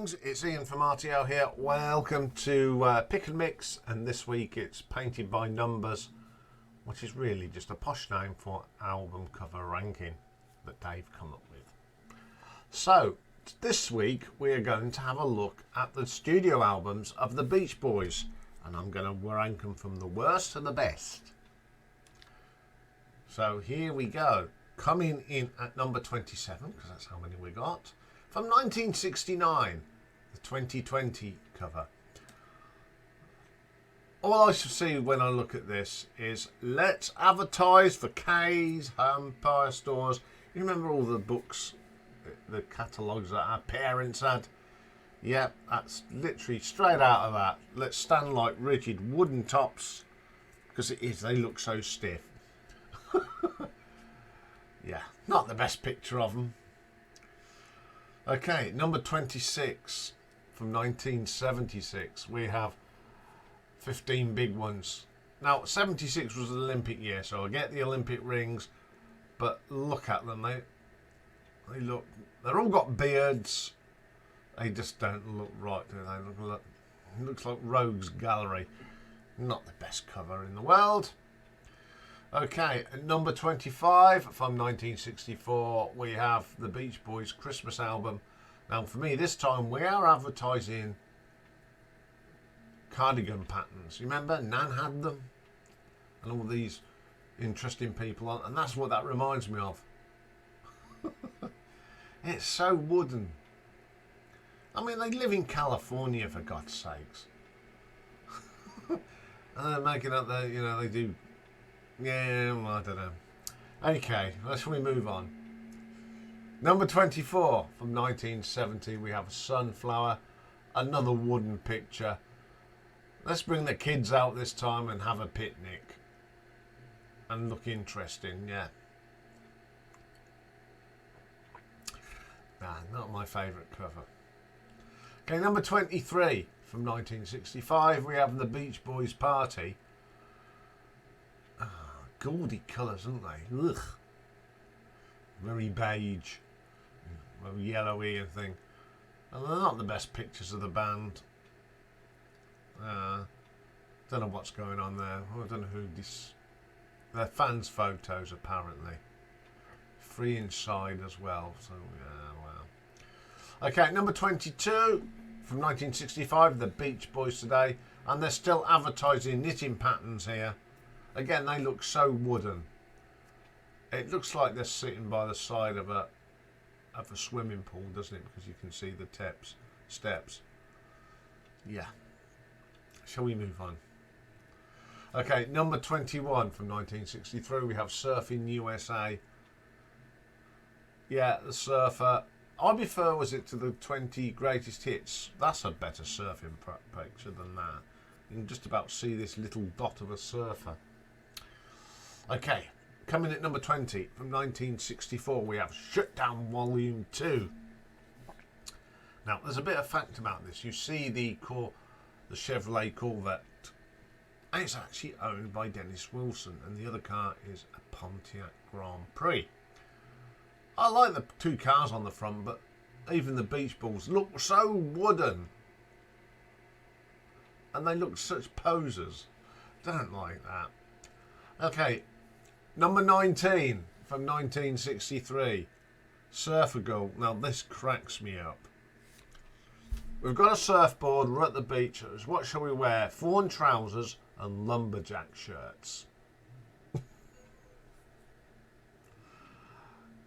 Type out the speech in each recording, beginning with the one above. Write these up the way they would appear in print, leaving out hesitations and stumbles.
Greetings, it's Ian from RTL here. Welcome to Pick and Mix, and this week it's Painted by Numbers, which is really just a posh name for album cover ranking that Dave come up with. So this week we are going to have a look at the studio albums of the Beach Boys, and I'm going to rank them from the worst to the best. So here we go. Coming in at number 27, because that's how many we got, from 1969, the 2020 cover. All I see when I look at this is let's advertise for K's Empire Stores. You remember all the books, the catalogues that our parents had? Yeah, that's literally straight out of that. Let's stand like rigid wooden tops, because it is, they look so stiff. Yeah, not the best picture of them. Okay, number 26 from 1976. We have 15 big ones. Now, 76 was an Olympic year, so I get the Olympic rings, but look at them. They're all got beards. They just don't look right, do they? It looks like Rogue's Gallery. Not the best cover in the world. Okay, at number 25 from 1964, we have the Beach Boys Christmas album. Now, for me, this time we are advertising cardigan patterns. You remember? Nan had them, and all these interesting people on, and that's what that reminds me of. It's so wooden. I mean, they live in California, for God's sakes. And they're making up their, they do. Yeah, well, I don't know. Okay, let's we move on. Number 24 from 1970, we have Sunflower, another wooden picture. Let's bring the kids out this time and have a picnic and look interesting, yeah. Nah, not my favourite cover. Okay, number 23 from 1965, we have the Beach Boys Party. Gaudy colours, aren't they? Ugh. Very beige, very yellowy and thing. And they're not the best pictures of the band. Don't know what's going on there. I don't know who this. They're fans' photos apparently. Free inside as well. So yeah, well. Okay, number 22 from 1965, the Beach Boys today, and they're still advertising knitting patterns here. Again, they look so wooden. It looks like they're sitting by the side of a swimming pool, doesn't it? Because you can see the steps. Yeah. Shall we move on? Okay, number 21 from 1963. We have Surfing USA. Yeah, the Surfer. I prefer, was it to the 20 greatest hits? That's a better surfing picture than that. You can just about see this little dot of a surfer. Okay, coming at number 20 from 1964, we have Shutdown Volume 2. Now, there's a bit of fact about this. You see the Chevrolet Corvette, and it's actually owned by Dennis Wilson, and the other car is a Pontiac Grand Prix. I like the two cars on the front, but even the Beach Boys look so wooden, and they look such posers. Don't like that. Okay, number 19 from 1963, Surfer Girl. Now this cracks me up. We've got a surfboard, we're at the beach. What shall we wear? Fawn trousers and lumberjack shirts.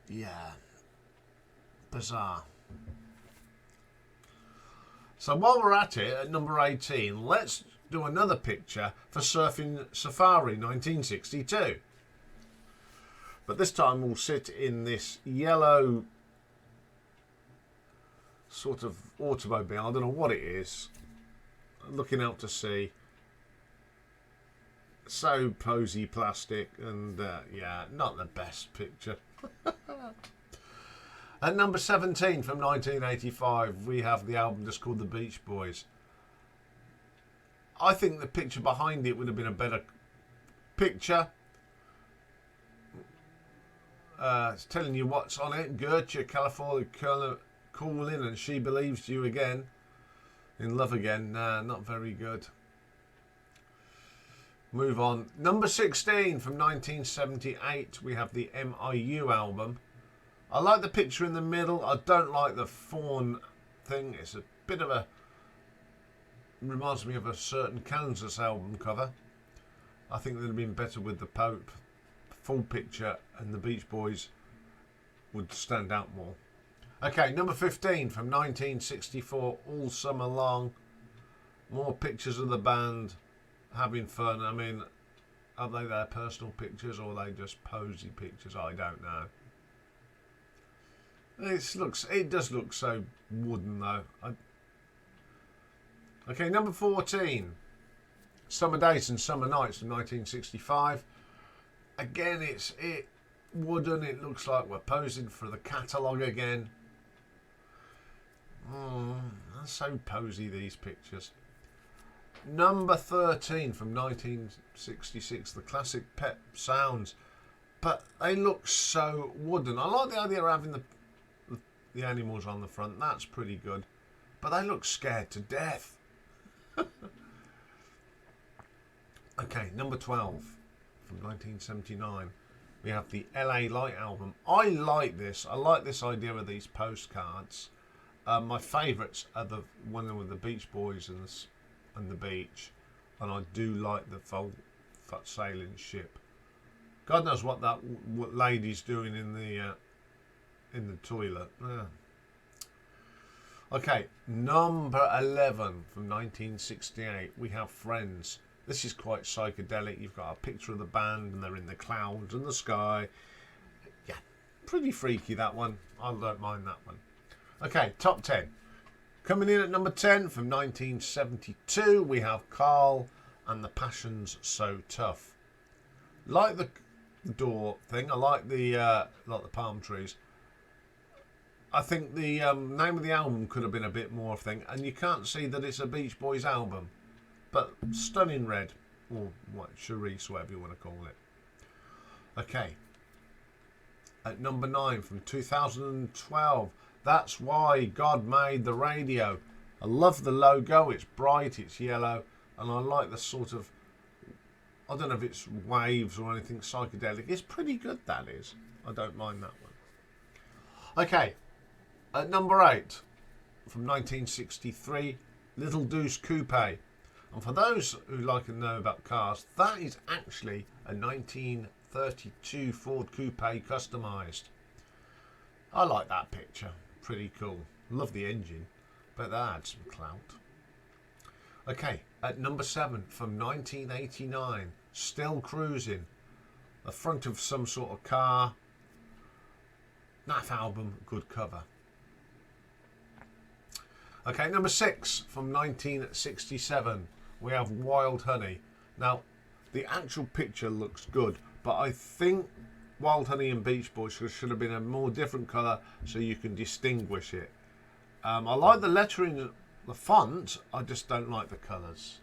Yeah, bizarre. So while we're at it, at number 18, let's do another picture for Surfing Safari 1962. But this time we'll sit in this yellow sort of automobile. I don't know what it is. Looking out to sea. So posy plastic, and yeah, not the best picture. At number 17 from 1985, we have the album just called The Beach Boys. I think the picture behind it would have been a better picture. It's telling you what's on it. Gertrude, California Calling and She Believes You Again. In Love Again. Nah, not very good. Move on. Number 16 from 1978. We have the MIU album. I like the picture in the middle. I don't like the fawn thing. It's a bit of a... reminds me of a certain Kansas album cover. I think they'd have been better with the Pope full picture, and the Beach Boys would stand out more. Okay, number 15 from 1964, All Summer Long. More pictures of the band having fun. I mean, are they their personal pictures or are they just posy pictures? I don't know. It does look so wooden though. Okay, number 14, Summer Days and Summer Nights from 1965. Again, it's wooden. It looks like we're posing for the catalogue again. They're so posy, these pictures. Number 13 from 1966, the classic Pet Sounds. But they look so wooden. I like the idea of having the animals on the front. That's pretty good. But they look scared to death. Okay, number 12 from 1979. We have the LA Light album. I like this. I like this idea of these postcards. My favourites are the one with the Beach Boys and the beach, and I do like the full sailing ship. God knows what lady's doing in the toilet. Okay, number 11 from 1968. We have Friends. This is quite psychedelic. You've got a picture of the band, and they're in the clouds and the sky. Yeah, pretty freaky, that one. I don't mind that one. Okay, top 10. Coming in at number 10 from 1972, we have Carl and the Passions So Tough. Like the door thing, I like the palm trees. I think the name of the album could have been a bit more thing, and you can't see that it's a Beach Boys album, but stunning red, or what, cerise, whatever you want to call it. Okay, at number 9 from 2012. That's Why God Made the Radio. I love the logo. It's bright, it's yellow, and I like the sort of, I don't know if it's waves or anything psychedelic. It's pretty good, that is. I don't mind that one. Okay, at number 8 from 1963, Little Deuce Coupe. And for those who like to know about cars, that is actually a 1932 Ford Coupe customised. I like that picture. Pretty cool. Love the engine, but that adds some clout. Okay, at number 7 from 1989, Still Cruising. The front of some sort of car. Naff album, good cover. Okay, number 6 from 1967, we have Wild Honey. Now, the actual picture looks good, but I think Wild Honey and Beach Boys should have been a more different colour so you can distinguish it. I like the lettering, the font, I just don't like the colours.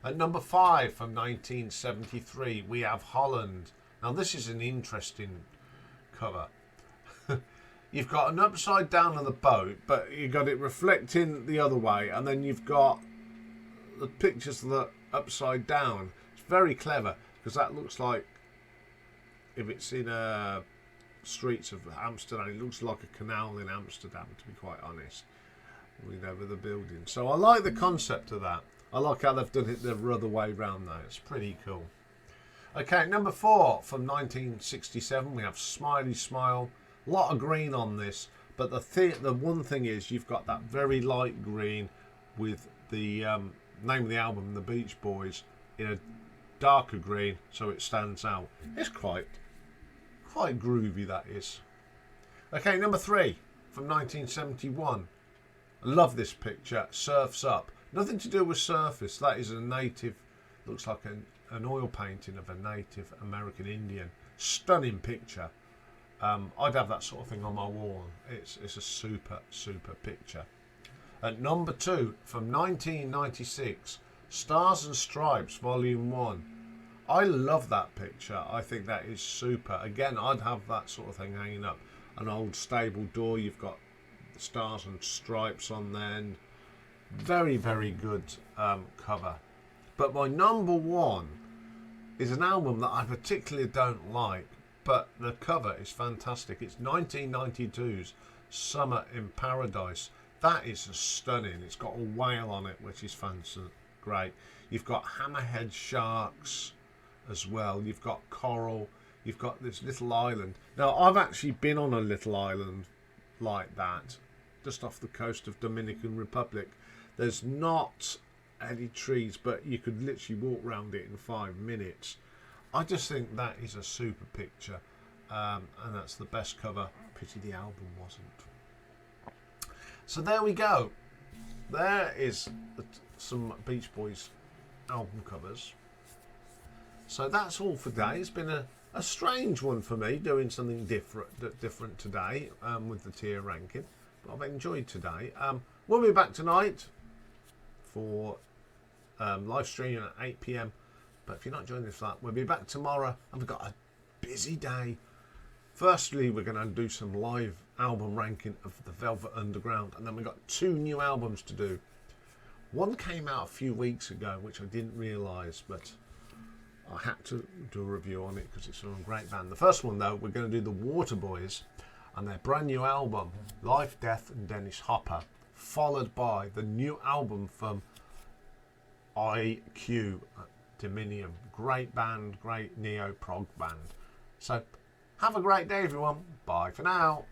At number 5 from 1973, we have Holland. Now this is an interesting cover. You've got an upside down on the boat, but you've got it reflecting the other way, and then you've got the pictures that are upside down. It's very clever, because that looks like, if it's in streets of Amsterdam, it looks like a canal in Amsterdam, to be quite honest, with over the building. So I like the concept of that. I like how they've done it the other way round though. It's pretty cool. Okay, number 4 from 1967, we have Smiley Smile. A lot of green on this, but the one thing is you've got that very light green with the name of the album, The Beach Boys, in a darker green, so it stands out. It's quite groovy, that is. Okay, number 3 from 1971. I love this picture. Surf's Up. Nothing to do with surface. That is a native, looks like an oil painting of a Native American Indian. Stunning picture. I'd have that sort of thing on my wall. It's a super picture. At number 2 from 1996, Stars and Stripes Volume 1. I love that picture. I think that is super. Again, I'd have that sort of thing hanging up. An old stable door. You've got the stars and stripes on there. And very, very good cover. But my number one is an album that I particularly don't like, but the cover is fantastic. It's 1992's Summer in Paradise. That is stunning. It's got a whale on it, which is fancy, great. You've got hammerhead sharks as well. You've got coral. You've got this little island. Now, I've actually been on a little island like that, just off the coast of Dominican Republic. There's not any trees, but you could literally walk around it in 5 minutes. I just think that is a super picture, and that's the best cover. Pity the album wasn't. So there we go. There is some Beach Boys album covers. So that's all for today. It's been a strange one for me, doing something different today with the tier ranking. But I've enjoyed today. We'll be back tonight for live streaming at 8 PM. But if you're not joining us for that, we'll be back tomorrow. And we've got a busy day. Firstly, we're going to do some live album ranking of the Velvet Underground. And then we've got 2 new albums to do. One came out a few weeks ago, which I didn't realise, but I had to do a review on it because it's a great band. The first one, though, we're going to do the Waterboys and their brand new album, Life, Death and Dennis Hopper, followed by the new album from IQ Dominion. Great band, great neo-prog band. So have a great day, everyone. Bye for now.